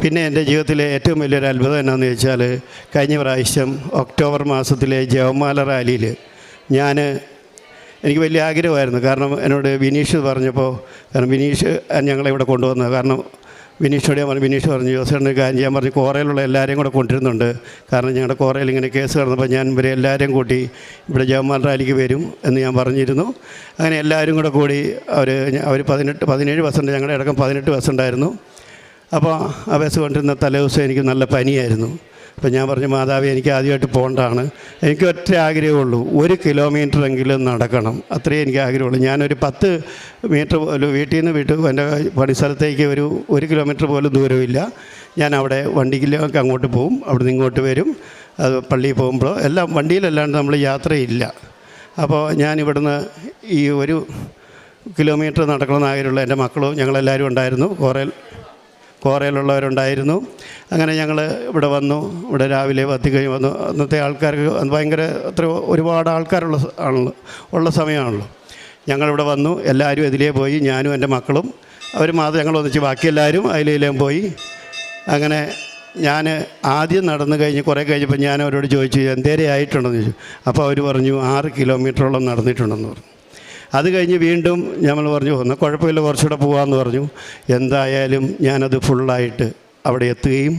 പിന്നെ എൻ്റെ ജീവിതത്തിലെ ഏറ്റവും വലിയൊരു അത്ഭുതം എന്നാന്ന് ചോദിച്ചാൽ, കഴിഞ്ഞ പ്രാവശ്യം ഒക്ടോബർ മാസത്തിലെ ജപമാല റാലിയിൽ എനിക്ക് വലിയ ആഗ്രഹമായിരുന്നു. കാരണം എന്നോട് വിനീഷ് പറഞ്ഞപ്പോൾ, കാരണം വിനീഷ് ഞങ്ങളെ ഇവിടെ കൊണ്ടുവന്നത്. കാരണം വിനീഷോട് ഞാൻ പറഞ്ഞു, വിനീഷ് പറഞ്ഞു ജോസേട്ടന് കാര്യം ചെയ്യാൻ പറഞ്ഞു, കോറയിലുള്ള എല്ലാവരെയും കൂടെ കൊണ്ടിരുന്നുണ്ട്. കാരണം ഞങ്ങളുടെ കോറയിൽ ഇങ്ങനെ കേസ് കിടന്നപ്പോൾ ഞാൻ ഇവരെ എല്ലാവരെയും കൂട്ടി ഇവിടെ ജപമാല റാലിക്ക് വരും എന്ന് ഞാൻ പറഞ്ഞിരുന്നു. അങ്ങനെ എല്ലാവരും കൂടെ കൂടി അവർ 17 ബസ്സുണ്ട്, ഞങ്ങളുടെ അടക്കം 18 ബസ്സുണ്ടായിരുന്നു. അപ്പോൾ ആ ബസ് കൊണ്ടിരുന്ന തലേദിവസം എനിക്ക് നല്ല പനിയായിരുന്നു. അപ്പോൾ ഞാൻ പറഞ്ഞു, മാതാവേ, എനിക്ക് ആദ്യമായിട്ട് പോകേണ്ടതാണ്, എനിക്ക് ഒറ്റ ആഗ്രഹമുള്ളൂ, 1 കിലോമീറ്ററെങ്കിലും നടക്കണം, അത്രയേ എനിക്ക് ആഗ്രഹമുള്ളൂ. ഞാനൊരു 10 മീറ്റർ പോലും വീട്ടിൽ നിന്ന് എൻ്റെ പണിസ്ഥലത്തേക്ക് 1 കിലോമീറ്റർ പോലും ദൂരമില്ല. ഞാൻ അവിടെ വണ്ടിയിലൊക്കെ അങ്ങോട്ട് പോകും, അവിടെ നിന്ന് ഇങ്ങോട്ട് വരും. അത് പള്ളിയിൽ പോകുമ്പോൾ എല്ലാം വണ്ടിയിലല്ലാണ്ട് നമ്മൾ യാത്രയില്ല. അപ്പോൾ ഞാനിവിടുന്ന് ഈ 1 കിലോമീറ്റർ നടക്കണമെന്ന് ആഗ്രഹമുള്ള എൻ്റെ മക്കളും ഞങ്ങളെല്ലാവരും ഉണ്ടായിരുന്നു, കോറയിലുള്ളവരുണ്ടായിരുന്നു. അങ്ങനെ ഞങ്ങൾ ഇവിടെ വന്നു. ഇവിടെ രാവിലെ കഴിഞ്ഞ് വന്നു. അന്നത്തെ ആൾക്കാർക്ക് ഭയങ്കര ഒരുപാട് ആൾക്കാരുള്ള സമയമാണല്ലോ. ഞങ്ങളിവിടെ വന്നു, എല്ലാവരും ഇതിലേ പോയി, ഞാനും എൻ്റെ മക്കളും അവർ മാത്രം ഞങ്ങൾ ഒന്നിച്ച്, ബാക്കി എല്ലാവരും അതിലേലും പോയി. അങ്ങനെ ഞാൻ ആദ്യം നടന്നു കഴിഞ്ഞ് കുറേ കഴിഞ്ഞപ്പോൾ ഞാൻ അവരോട് ചോദിച്ചു, എന്തേരെ ആയിട്ടുണ്ടെന്ന് ചോദിച്ചു. അപ്പോൾ അവർ പറഞ്ഞു 6 കിലോമീറ്ററോളം നടന്നിട്ടുണ്ടെന്ന് പറഞ്ഞു. അത് കഴിഞ്ഞ് വീണ്ടും ഞങ്ങൾ പറഞ്ഞു, എന്നാൽ കുഴപ്പമില്ല, കുറച്ചുകൂടെ പോകാമെന്ന് പറഞ്ഞു. എന്തായാലും ഞാനത് ഫുള്ളായിട്ട് അവിടെ എത്തുകയും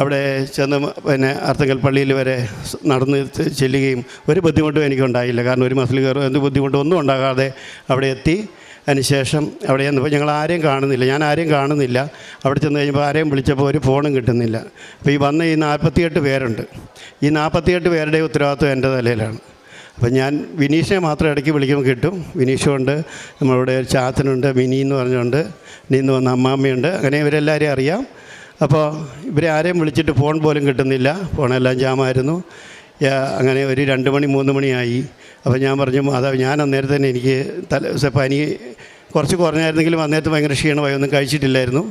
അവിടെ ചെന്ന് പിന്നെ അർത്തുങ്കൽ പള്ളിയിൽ വരെ നടന്ന് ചെല്ലുകയും ഒരു ബുദ്ധിമുട്ടും എനിക്കുണ്ടായില്ല. കാരണം ഒരു മസിൽ കയറും എന്ത് ബുദ്ധിമുട്ടും ഒന്നും ഉണ്ടാകാതെ അവിടെ എത്തി. അതിനുശേഷം അവിടെ ചെന്നപ്പോൾ ഞാൻ ആരെയും കാണുന്നില്ല. അവിടെ ചെന്ന് കഴിഞ്ഞപ്പോൾ ആരെയും വിളിച്ചപ്പോൾ ഒരു ഫോണും കിട്ടുന്നില്ല. അപ്പോൾ ഈ 48 പേരുണ്ട്. ഈ 48 പേരുടെ ഉത്തരവാദിത്വം എൻ്റെ തലയിലാണ്. അപ്പം ഞാൻ വിനീഷിനെ മാത്രം ഇടയ്ക്ക് വിളിക്കുമ്പോൾ കിട്ടും. വിനീഷുണ്ട്, നമ്മളിവിടെ ചാത്തനുണ്ട്, മിനി എന്ന് പറഞ്ഞുകൊണ്ട്, നീന്ന് വന്ന അമ്മാമ്മയുണ്ട്. അങ്ങനെ ഇവരെല്ലാവരെയും അറിയാം. അപ്പോൾ ഇവരെ ആരെയും വിളിച്ചിട്ട് ഫോൺ പോലും കിട്ടുന്നില്ല, ഫോണെല്ലാം ജാമായിരുന്നു. അങ്ങനെ ഒരു 2 മണി 3 മണിയായി. അപ്പോൾ ഞാൻ പറഞ്ഞു, മാതാവ്, ഞാൻ അന്നേരം തന്നെ എനിക്ക് പനി കുറച്ച് കുറഞ്ഞായിരുന്നെങ്കിലും അന്നേരത്ത് ഭയങ്കര ക്ഷീണമായി, ഒന്നും കഴിച്ചിട്ടില്ലായിരുന്നു.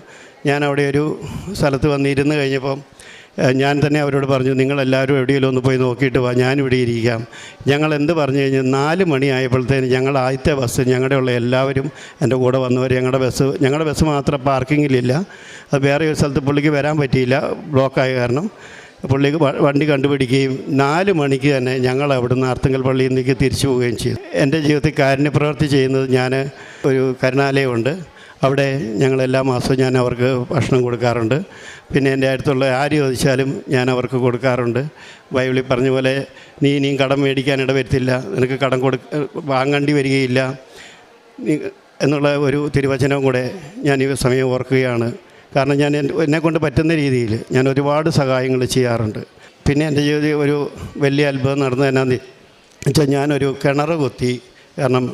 ഞാൻ അവിടെ ഒരു സ്ഥലത്ത് വന്നിരുന്ന് കഴിഞ്ഞപ്പം ഞാൻ തന്നെ അവരോട് പറഞ്ഞു, നിങ്ങളെല്ലാവരും എവിടെയെങ്കിലും ഒന്ന് പോയി നോക്കിയിട്ട് വാ, ഞാനിവിടെ ഇരിക്കാം. ഞങ്ങൾ എന്ത് പറഞ്ഞു കഴിഞ്ഞാൽ 4 മണിയായപ്പോഴത്തേന് ഞങ്ങൾ ആദ്യത്തെ ബസ്, ഞങ്ങളുടെ ഉള്ള എല്ലാവരും എൻ്റെ കൂടെ വന്നവർ, ഞങ്ങളുടെ ബസ് മാത്രം പാർക്കിങ്ങിലില്ല. അത് വേറെ ഒരു സ്ഥലത്ത് പുള്ളിക്ക് വരാൻ പറ്റിയില്ല, ബ്ലോക്കായ കാരണം. പുള്ളിക്ക് വണ്ടി കണ്ടുപിടിക്കുകയും 4 മണിക്ക് തന്നെ ഞങ്ങൾ അവിടുന്ന് അർത്തുങ്കൽ പള്ളിയിൽ നിന്നേക്ക് തിരിച്ചു പോവുകയും ചെയ്തു. എൻ്റെ ജീവിതത്തിൽ കാരുണ്യപ്രവൃത്തി ചെയ്യുന്നത്, ഞാൻ ഒരു കരുണാലയമുണ്ട്, അവിടെ ഞങ്ങളെല്ലാ മാസവും ഞാൻ അവർക്ക് ഭക്ഷണം കൊടുക്കാറുണ്ട്. പിന്നെ എൻ്റെ അടുത്തുള്ള ആര് ചോദിച്ചാലും ഞാൻ അവർക്ക് കൊടുക്കാറുണ്ട്. ബൈബിളിൽ പറഞ്ഞ പോലെ, നീ ഇനിയും കടം മേടിക്കാനിട വരുത്തില്ല, നിനക്ക് കടം വാങ്ങേണ്ടി വരികയില്ല എന്നുള്ള ഒരു തിരുവചനവും കൂടെ ഞാൻ ഈ സമയം ഓർക്കുകയാണ്. കാരണം ഞാൻ എന്നെക്കൊണ്ട് പറ്റുന്ന രീതിയിൽ ഞാൻ ഒരുപാട് സഹായങ്ങൾ ചെയ്യാറുണ്ട്. പിന്നെ എൻ്റെ ജീവിതത്തിൽ ഒരു വലിയ അത്ഭുതം നടന്നത് എന്നാന്ന് വെച്ചാൽ, ഞാനൊരു കിണർ കുത്തി. കാരണം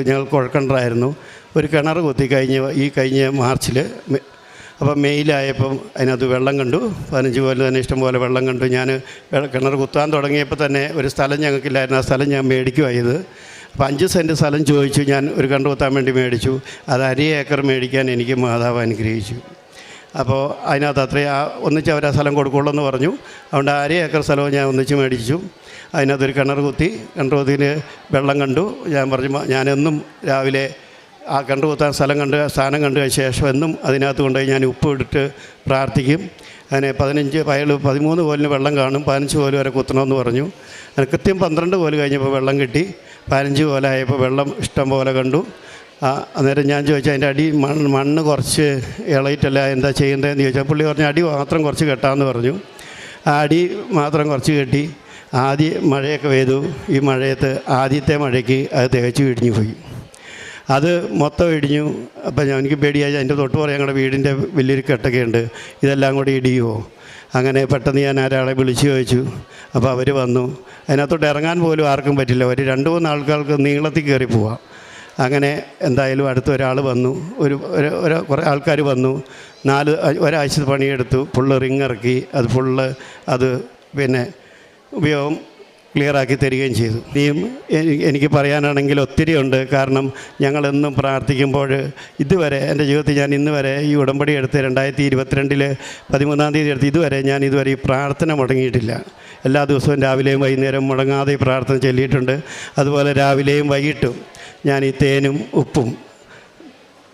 ഞങ്ങൾ കുഴൽക്കിണറായിരുന്നു. ഒരു കിണർ കുത്തി കഴിഞ്ഞ മാർച്ചിൽ. അപ്പം മെയിലായപ്പം അതിനകത്ത് വെള്ളം കണ്ടു, 15 പോലെ തന്നെ ഇഷ്ടംപോലെ വെള്ളം കണ്ടു. ഞാൻ കിണർ കുത്താൻ തുടങ്ങിയപ്പോൾ തന്നെ ഒരു സ്ഥലം ഞങ്ങൾക്കില്ലായിരുന്നു. ആ സ്ഥലം ഞാൻ മേടിക്കുമായത്. അപ്പോൾ 5 സെൻറ്റ് സ്ഥലം ചോദിച്ചു, ഞാൻ ഒരു കിണർ കുത്താൻ വേണ്ടി മേടിച്ചു. അത് 1/2 ഏക്കർ മേടിക്കാൻ എനിക്ക് മാതാവ് അനുഗ്രഹിച്ചു. അപ്പോൾ അതിനകത്ത് ഒന്നിച്ച് അവർ ആ സ്ഥലം കൊടുക്കുള്ളൂ എന്ന് പറഞ്ഞു. അതുകൊണ്ട് 1/2 ഏക്കർ സ്ഥലവും ഞാൻ ഒന്നിച്ച് മേടിച്ചു. അതിനകത്തൊരു കിണർ കുത്തിയിൽ വെള്ളം കണ്ടു. ഞാൻ പറഞ്ഞു, ഞാനെന്നും രാവിലെ ആ കിണർ കുത്താൻ സ്ഥാനം കണ്ടു ശേഷം എന്നും അതിനകത്ത് കൊണ്ടുപോയി ഞാൻ ഉപ്പ് ഇട്ടിട്ട് പ്രാർത്ഥിക്കും. അതിന് 13 കോലിന് വെള്ളം കാണും, 15 കോല് വരെ കുത്തണമെന്ന് പറഞ്ഞു. അങ്ങനെ കൃത്യം 12 കോല് കഴിഞ്ഞപ്പോൾ വെള്ളം കിട്ടി. 15 കോലായപ്പോൾ വെള്ളം ഇഷ്ടം പോലെ കണ്ടു. അന്നേരം ഞാൻ ചോദിച്ചാൽ, അതിൻ്റെ അടി മണ്ണ് കുറച്ച് ഇളയിട്ടല്ല, എന്താ ചെയ്യേണ്ടതെന്ന് ചോദിച്ചാൽ പുള്ളി പറഞ്ഞു, അടി മാത്രം കുറച്ച് കെട്ടാമെന്ന് പറഞ്ഞു. ആ അടി മാത്രം കുറച്ച് കെട്ടി. മഴയൊക്കെ പെയ്തു. ഈ മഴയത്ത് ആദ്യത്തെ മഴയ്ക്ക് അത് തികച്ചു ഇടിഞ്ഞു പോയി. അത് മൊത്തം ഇടിഞ്ഞു. അപ്പം എനിക്ക് പേടിയായി. അതിൻ്റെ തൊട്ട് പറയാൻ ഞങ്ങളുടെ വീടിൻ്റെ വലിയൊരു കെട്ടൊക്കെ ഉണ്ട്, ഇതെല്ലാം കൂടി ഇടിയുമോ? അങ്ങനെ പെട്ടെന്ന് ഞാൻ ഒരാളെ വിളിച്ചു ചോദിച്ചു. അപ്പോൾ അവർ വന്നു. അതിനകത്തോട്ട് ഇറങ്ങാൻ പോലും ആർക്കും പറ്റില്ല, ഒരു 2-3 ആൾക്കാർക്ക് നീളത്തിൽ കയറി പോവാം. അങ്ങനെ എന്തായാലും അടുത്തൊരാൾ വന്നു, കുറേ ആൾക്കാർ വന്നു. ഒരാഴ്ച പണിയെടുത്തു. ഫുള്ള് റിങ് ഇറക്കി, അത് പിന്നെ ഉപയോഗം ക്ലിയറാക്കി തരികയും ചെയ്തു. ഇനിയും എനിക്ക് പറയാനാണെങ്കിൽ ഒത്തിരി ഉണ്ട്. കാരണം ഞങ്ങളെന്നും പ്രാർത്ഥിക്കുമ്പോൾ ഇതുവരെ എൻ്റെ ജീവിതത്തിൽ ഞാൻ ഇന്ന് വരെ ഈ ഉടമ്പടി എടുത്ത് 2022 13-ാം തീയതി എടുത്ത് ഇതുവരെ ഈ പ്രാർത്ഥന മുടങ്ങിയിട്ടില്ല. എല്ലാ ദിവസവും രാവിലെയും വൈകുന്നേരം മുടങ്ങാതെ ഈ പ്രാർത്ഥന ചൊല്ലിയിട്ടുണ്ട്. അതുപോലെ രാവിലെയും വൈകിട്ടും ഞാൻ ഈ തേനും ഉപ്പും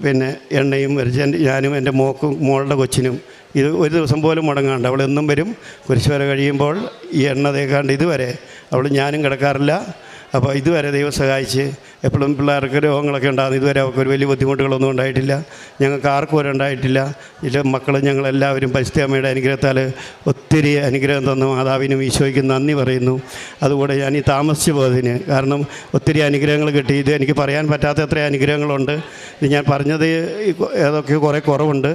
പിന്നെ എണ്ണയും ഞാനും എൻ്റെ മോളുടെ കൊച്ചിനും ഇത് ഒരു ദിവസം പോലും മുടങ്ങാണ്ട് അവളെന്നും വരും. കുരിശ് വരെ കഴിയുമ്പോൾ ഈ എണ്ണ തേക്കാണ്ട് ഇതുവരെ ഞാനും കിടക്കാറില്ല. അപ്പോൾ ഇതുവരെ ദൈവം സഹായിച്ച് എപ്പോഴും പിള്ളേർക്ക് രോഗങ്ങളൊക്കെ ഉണ്ടാകുന്നു. ഇതുവരെ അവർക്ക് ഒരു വലിയ ബുദ്ധിമുട്ടുകളൊന്നും ഉണ്ടായിട്ടില്ല. ഞങ്ങൾക്ക് ആർക്കും വരെ ഉണ്ടായിട്ടില്ല. മക്കളും ഞങ്ങളെല്ലാവരും പരിശുദ്ധ അമ്മയുടെ അനുഗ്രഹത്താൽ ഒത്തിരി അനുഗ്രഹം തന്നു. മാതാവിനും ഈശോയ്ക്കും നന്ദി പറയുന്നു. അതുകൂടെ ഞാൻ ഈ താമസിച്ചു പോയതിന് കാരണം ഒത്തിരി അനുഗ്രഹങ്ങൾ കിട്ടി. ഇത് എനിക്ക് പറയാൻ പറ്റാത്ത എത്ര അനുഗ്രഹങ്ങളുണ്ട്. ഇത് ഞാൻ പറഞ്ഞത് ഏതൊക്കെ കുറേ കുറവുണ്ട്.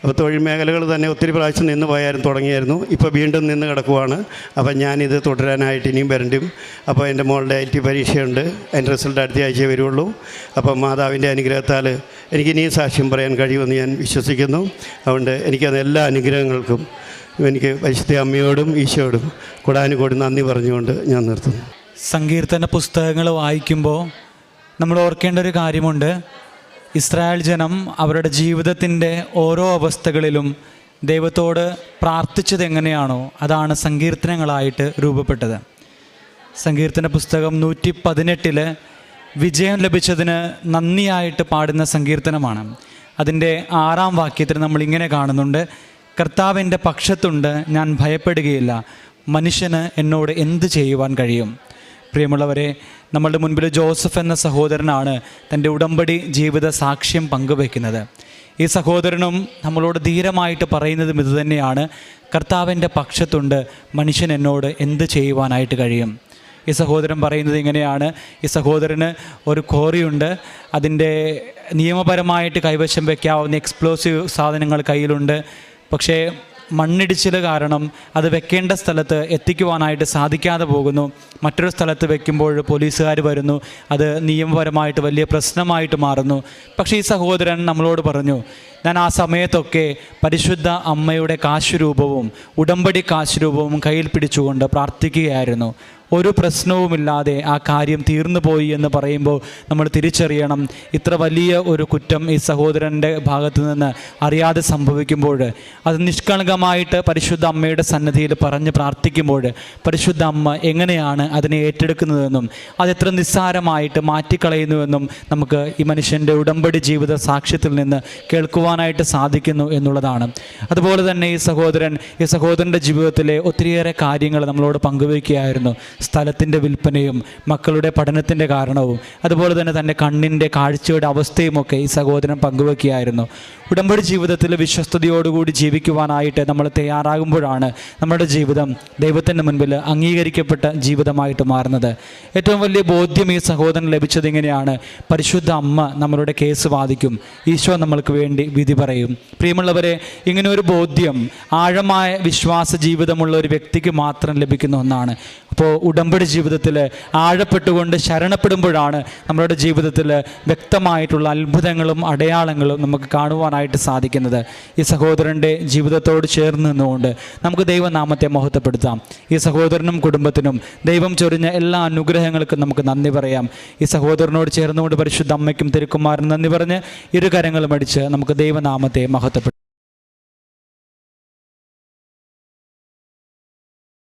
അപ്പോൾ തൊഴിൽ മേഖലകൾ തന്നെ ഒത്തിരി പ്രാവശ്യം നിന്ന് പോയായിരുന്നു തുടങ്ങിയായിരുന്നു. ഇപ്പോൾ വീണ്ടും നിന്ന് കിടക്കുവാണ്. അപ്പം ഞാനിത് തുടരാനായിട്ട് ഇനിയും വരണ്ടും. അപ്പോൾ എൻ്റെ മോളുടെ IT പരീക്ഷയുണ്ട്. അതിൻ്റെ റിസൾട്ട് അടുത്ത ആഴ്ച വരുള്ളൂ. അപ്പം മാതാവിൻ്റെ അനുഗ്രഹത്താൽ എനിക്ക് ഇനിയും സാക്ഷ്യം പറയാൻ കഴിയുമെന്ന് ഞാൻ വിശ്വസിക്കുന്നു. അതുകൊണ്ട് എനിക്കത് എല്ലാ അനുഗ്രഹങ്ങൾക്കും എനിക്ക് പരിശുദ്ധ അമ്മയോടും ഈശോയോടും കൊടാനുകൂടി നന്ദി പറഞ്ഞുകൊണ്ട് ഞാൻ നിർത്തുന്നു. സങ്കീർത്തന പുസ്തകങ്ങൾ വായിക്കുമ്പോൾ നമ്മൾ ഓർക്കേണ്ട ഒരു കാര്യമുണ്ട്. ഇസ്രായേൽ ജനം അവരുടെ ജീവിതത്തിൻ്റെ ഓരോ അവസ്ഥകളിലും ദൈവത്തോട് പ്രാർത്ഥിച്ചത് എങ്ങനെയാണോ അതാണ് സങ്കീർത്തനങ്ങളായിട്ട് രൂപപ്പെട്ടത്. സങ്കീർത്തന പുസ്തകം 118 വിജയം ലഭിച്ചതിന് നന്ദിയായിട്ട് പാടുന്ന സങ്കീർത്തനമാണ്. അതിൻ്റെ 6-ാം വാക്യത്തിൽ നമ്മളിങ്ങനെ കാണുന്നുണ്ട്: കർത്താവിൻ്റെ പക്ഷത്തുണ്ട്, ഞാൻ ഭയപ്പെടുകയില്ല, മനുഷ്യന് എന്നോട് എന്ത് ചെയ്യുവാൻ കഴിയും. പ്രിയമുള്ളവരെ, നമ്മളുടെ മുൻപിൽ ജോസഫ് എന്ന സഹോദരനാണ് തൻ്റെ ഉടമ്പടി ജീവിത സാക്ഷ്യം പങ്കുവയ്ക്കുന്നത്. ഈ സഹോദരനും നമ്മളോട് ധീരമായിട്ട് പറയുന്നതും ഇതുതന്നെയാണ്: കർത്താവിൻ്റെ പക്ഷത്തുണ്ട്, മനുഷ്യൻ എന്നോട് എന്ത് ചെയ്യുവാനായിട്ട് കഴിയും. ഈ സഹോദരൻ പറയുന്നത് ഇങ്ങനെയാണ്: ഈ സഹോദരന് ഒരു ക്വാറിയുണ്ട്. അതിൻ്റെ നിയമപരമായിട്ട് കൈവശം വയ്ക്കാവുന്ന എക്സ്പ്ലോസീവ് സാധനങ്ങൾ കയ്യിലുണ്ട്. പക്ഷേ മണ്ണിടിച്ചിൽ കാരണം അത് വെക്കേണ്ട സ്ഥലത്ത് എത്തിക്കുവാനായിട്ട് സാധിക്കാതെ പോകുന്നു. മറ്റൊരു സ്ഥലത്ത് വെക്കുമ്പോൾ പോലീസുകാർ വരുന്നു. അത് നിയമപരമായിട്ട് വലിയ പ്രശ്നമായിട്ട് മാറുന്നു. പക്ഷേ ഈ സഹോദരൻ നമ്മളോട് പറഞ്ഞു: ഞാൻ ആ സമയത്തൊക്കെ പരിശുദ്ധ അമ്മയുടെ കാശുരൂപവും ഉടമ്പടി കാശുരൂപവും കയ്യിൽ പിടിച്ചുകൊണ്ട് പ്രാർത്ഥിക്കുകയായിരുന്നു. ഒരു പ്രശ്നവുമില്ലാതെ ആ കാര്യം തീർന്നു പോയി എന്ന് പറയുമ്പോൾ നമ്മൾ തിരിച്ചറിയണം, ഇത്ര വലിയ ഒരു കുറ്റം ഈ സഹോദരൻ്റെ ഭാഗത്ത് നിന്ന് അറിയാതെ സംഭവിക്കുമ്പോൾ അത് നിഷ്കളങ്കമായിട്ട് പരിശുദ്ധ അമ്മയുടെ സന്നിധിയിൽ പറഞ്ഞ് പ്രാർത്ഥിക്കുമ്പോൾ പരിശുദ്ധ അമ്മ എങ്ങനെയാണ് അതിനെ ഏറ്റെടുക്കുന്നതെന്നും അതെത്ര നിസ്സാരമായിട്ട് മാറ്റിക്കളയുന്നുവെന്നും നമുക്ക് ഈ മനുഷ്യൻ്റെ ഉടമ്പടി ജീവിത സാക്ഷ്യത്തിൽ നിന്ന് കേൾക്കുവാനായിട്ട് സാധിക്കുന്നു എന്നുള്ളതാണ്. അതുപോലെ തന്നെ ഈ സഹോദരൻ്റെ ജീവിതത്തിലെ ഒത്തിരിയേറെ കാര്യങ്ങൾ നമ്മളോട് പങ്കുവയ്ക്കുകയായിരുന്നു. സ്ഥലത്തിൻ്റെ വിൽപ്പനയും മക്കളുടെ പഠനത്തിൻ്റെ കാരണവും അതുപോലെ തന്നെ തൻ്റെ കണ്ണിൻ്റെ കാഴ്ചയുടെ അവസ്ഥയുമൊക്കെ ഈ സഹോദരൻ പങ്കുവയ്ക്കുകയായിരുന്നു. ഉടമ്പടി ജീവിതത്തിൽ വിശ്വസ്തയോടുകൂടി ജീവിക്കുവാനായിട്ട് നമ്മൾ തയ്യാറാകുമ്പോഴാണ് നമ്മുടെ ജീവിതം ദൈവത്തിൻ്റെ മുൻപിൽ അംഗീകരിക്കപ്പെട്ട ജീവിതമായിട്ട് മാറുന്നത്. ഏറ്റവും വലിയ ബോധ്യം ഈ സഹോദരൻ ലഭിച്ചത് ഇങ്ങനെയാണ്: പരിശുദ്ധ അമ്മ നമ്മളുടെ കേസ് വാദിക്കും, ഈശോ നമ്മൾക്ക് വേണ്ടി വിധി പറയും. പ്രിയമുള്ളവരെ, ഇങ്ങനെ ഒരു ബോധ്യം ആഴമായ വിശ്വാസ ജീവിതമുള്ള ഒരു വ്യക്തിക്ക് മാത്രം ലഭിക്കുന്ന ഒന്നാണ്. അപ്പോൾ ഉടമ്പടി ജീവിതത്തിൽ ആഴപ്പെട്ടുകൊണ്ട് ശരണപ്പെടുമ്പോഴാണ് നമ്മളുടെ ജീവിതത്തിൽ വ്യക്തമായിട്ടുള്ള അത്ഭുതങ്ങളും അടയാളങ്ങളും നമുക്ക് കാണുവാനായിട്ട് സാധിക്കുന്നത്. ഈ സഹോദരൻ്റെ ജീവിതത്തോട് ചേർന്ന് നിന്നുകൊണ്ട് നമുക്ക് ദൈവനാമത്തെ മഹത്വപ്പെടുത്താം. ഈ സഹോദരനും കുടുംബത്തിനും ദൈവം ചൊരിഞ്ഞ എല്ലാ അനുഗ്രഹങ്ങൾക്കും നമുക്ക് നന്ദി പറയാം. ഈ സഹോദരനോട് ചേർന്നുകൊണ്ട് പരിശുദ്ധ അമ്മയ്ക്കും തിരുക്കുമാരനും നന്ദി പറഞ്ഞ് ഇരുകരങ്ങളും അടിച്ച് നമുക്ക് ദൈവനാമത്തെ മഹത്വപ്പെടുത്താം.